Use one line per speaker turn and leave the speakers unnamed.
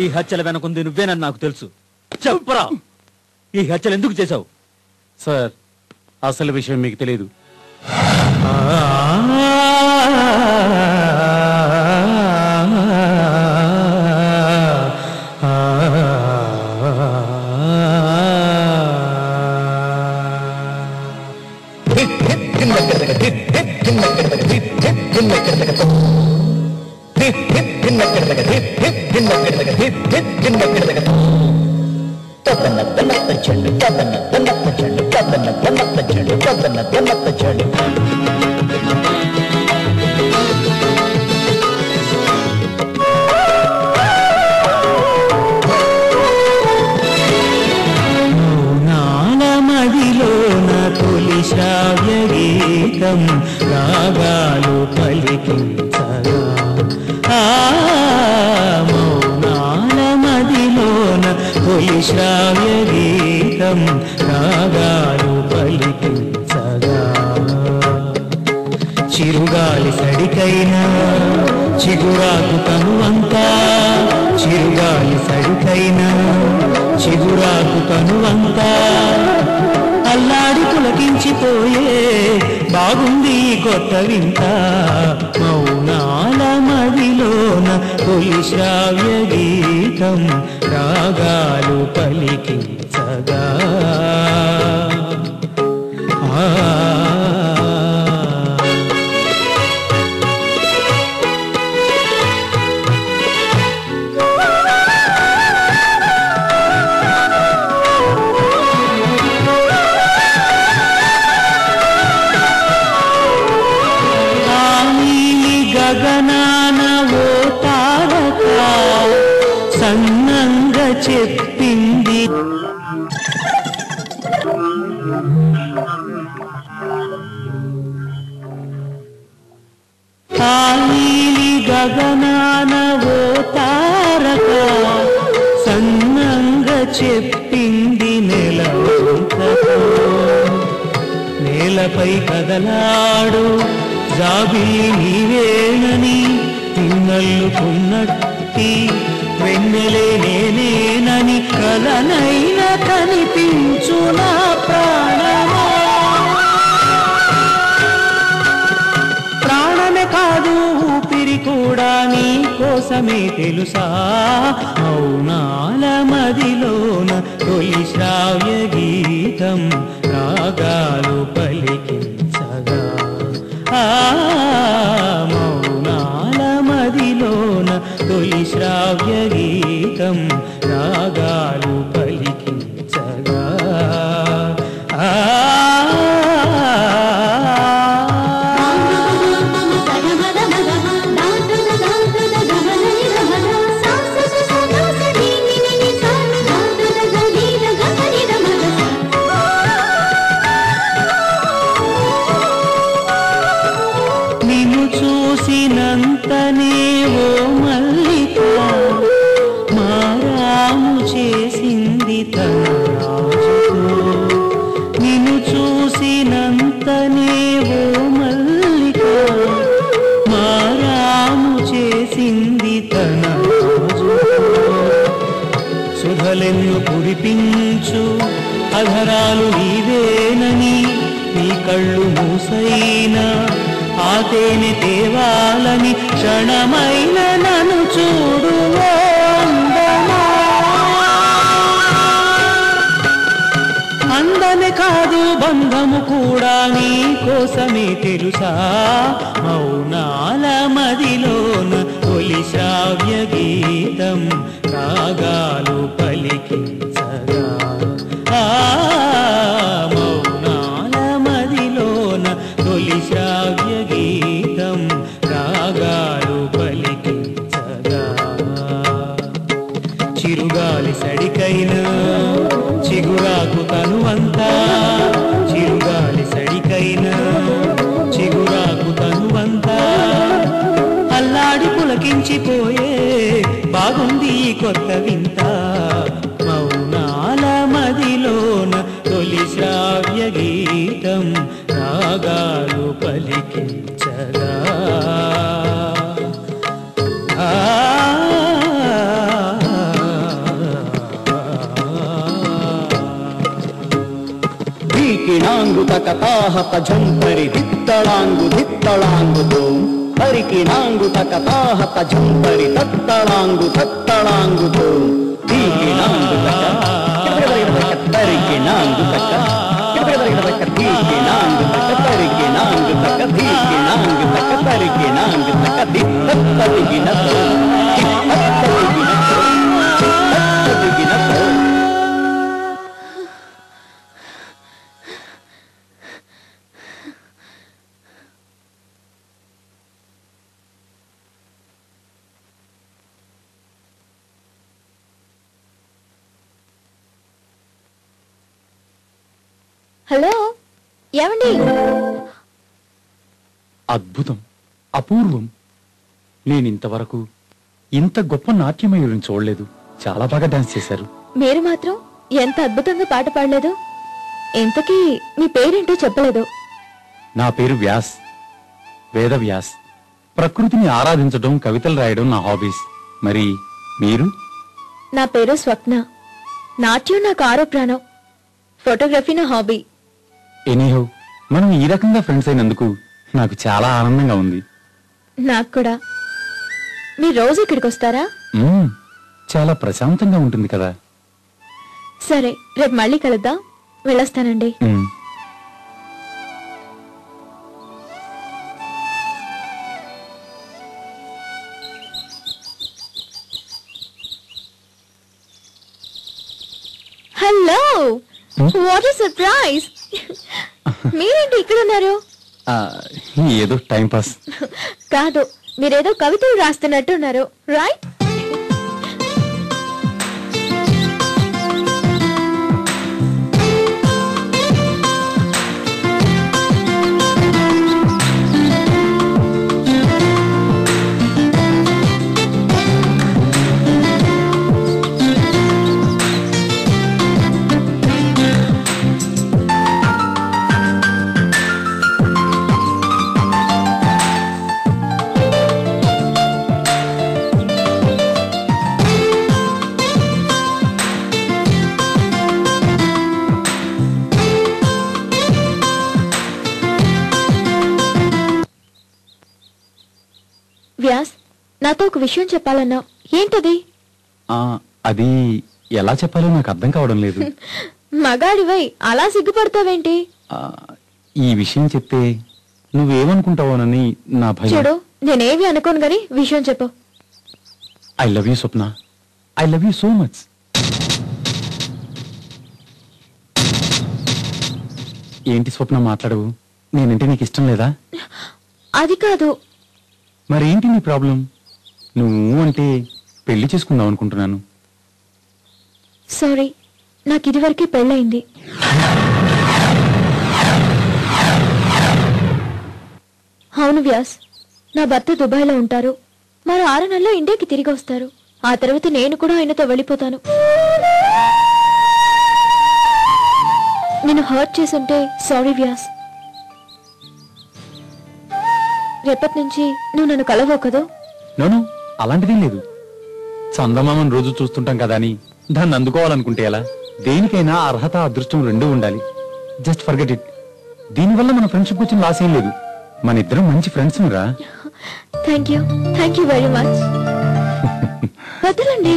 ఈ హత్యల వెనకుంది నువ్వేనని నాకు తెలుసు. చెప్పరా, ఈ హత్యలు ఎందుకు చేశావు?
సార్, అసలు విషయం మీకు తెలియదు.
మదిలోన తొలి శ్రావ్య గీతం రాగాలు పలికించగా, మౌనాల మదిలోన తొలి శ్రావ్య గీతం రాగాలు పలికించగా, చిరుగాలి సడికైనా చిగురాకు తనువంతా, చిరుగాలి సడికైనా చిగురాకు తనువంతా అల్లాడి పులకించిపోయే బాగుంది కొత్త వింత. మౌనాల మదిలోన తొలి శ్రావ్య గీతం రాగాలు పలికించగా, గగనాన ఓ తారక సన్నంగా చెప్పింది, ఆ నీలి గగనాన ఓ తారక సన్నంగా చెప్పింది నెలవంకతో, నేలపై కదలాడు జాబిలి నీవేనని తిన్నల్లుకున్నట్టి వెన్నెలే నేనేనని కలనైనా కనిపించు నా ప్రాణమా. ప్రాణమే కాదు ఊపిరి కూడా నీ కోసమే తెలుసా. మౌనాల మదిలోన తొలి శ్రావ్య గీతం రాగాలు పలికించగా, మౌనాల మదిలోన తొలి శ్రావ్య గీతం రాగాలు పలికించగా, చూసినంతనే ఓ మల్లిక మారాము చేసింది తన రాజుతో, నిన్ను చూసినంతనే ఓ మల్లిక మారాము చేసింది తన రాజుతో. సుధలెన్ను కురిపించు అధరాలు నీవేనని నీ కళ్ళు మూసైనా ఆ తేనె తేవాలని క్షణమైన నన్ను చూడు అందమే కాదు బంధము కూడా నీ కోసమే తెలుసా. మౌనాల మదిలోన తొలి శ్రావ్య గీతం రాగాలు పలికించగా, మౌనాల మదిలోన తొలి శ్రావ్య గీతం రాగాలు పలికించగా, చిరుగాలి సడికైనా చిగురాకు తనువంతా, చిరుగాలి సడికైనా చిగురాకు తనువంతా అల్లాడి పులకించిపోయే బాగుంది కొత్త వింత. మౌనాల మదిలోన తొలి శ్రావ్య గీతం రాగాలు పలికించగా, తకతాహ తఝంపరి దిత్తళాంగు దిత్తళాంగుతో పరికి నాంగు తకతాహ తఝంపరి తత్తళాంగు తత్తళాంగుతో దీకి నాంగు తక తరికి నాంగు తక దీకి నాంగు తక తరికి నాంగు తక దీకి నాంగు తక తరికి నాంగు తక దిత్తదిగినతో దిత్తదిగినతో దిత్తదిగినతో.
హలో, ఏమండి?
అద్భుతం, అపూర్వం. నేనింతవరకు ఇంత గొప్ప నాట్యమయూరిని చూడలేదు. చాలా బాగా డాన్స్ చేశారు.
మీరు మాత్రం ఎంత అద్భుతంగా పాట పాడలేదు. ఇంతకీ మీ పేరేంటో చెప్పలేదు.
నా పేరు వ్యాస్, వేద వ్యాస్. ప్రకృతిని ఆరాధించడం, కవితలు రాయడం నా హాబీస్. మరి మీరు?
నా పేరు స్వప్న. నాట్యం నాకు ఆరో ప్రాణం. ఫోటోగ్రఫీ నా హాబీ.
ఎనీహౌ, మనం ఈ రకంగా ఫ్రెండ్స్ అయినందుకు నాకు చాలా ఆనందంగా ఉంది.
నాకు కూడా. మీరు రోజు ఇక్కడికి వస్తారా?
చాలా ప్రశాంతంగా ఉంటుంది కదా.
సరే, రేపు మళ్ళీ కలుద్దాం. వెళ్ళొస్తానండి. Hello, what a surprise! మీరేంటి ఇక్కడ ఉన్నారు?
ఏదో టైం పాస్.
కాదు, మీరేదో కవితలు రాస్తున్నట్టు ఉన్నారు, రైట్? వ్యాస్, నాతో ఒక విషయం చెప్పాలన్నా. ఏంటది?
అది ఎలా చెప్పాలో నాకు అర్థం కావడం లేదు.
మగాడివై అలా సిగ్గుపడతావేంటి?
ఈ విషయం చెప్తే నువ్వేమనుకుంటావోనని నా భయం.
చూడు, నేనేవి అనుకోను గాని విషయం చెప్పు.
I love you Swapna. I love you so much. ఏంటి స్వప్న మాట్లాడవు? నేనంటే నీకు ఇష్టం లేదా?
అది కాదు.
మరేంటి నీ ప్రాబ్లం? నువ్వు అంటే పెళ్లి చేసుకుందాం అనుకుంటున్నాను.
సారీ, నాకు ఇదివరకే పెళ్ళయింది. అవును వ్యాస్, నా భర్త దుబాయ్లో ఉంటారు. మరో 6 నెలల్లో ఇండియాకి తిరిగి వస్తారు. ఆ తర్వాత నేను కూడా ఆయనతో వెళ్ళిపోతాను. నేను హర్ట్ చేసుంటే సారీ వ్యాస్. రేపటి నుంచి నువ్వు నన్ను కలవవు కదా?
నోను, అలాంటిదేం లేదు. చందమామను రోజు చూస్తుంటాం కదా అని దాన్ని అందుకోవాలనుకుంటే ఎలా? దేనికైనా అర్హత, అదృష్టం రెండూ ఉండాలి. Just forget it. దీనివల్ల మన ఫ్రెండ్షిప్ వచ్చిన లాస్ ఏం లేదు. మన ఇద్దరం మంచి ఫ్రెండ్స్ రా.
Thank you very much. వదలండి.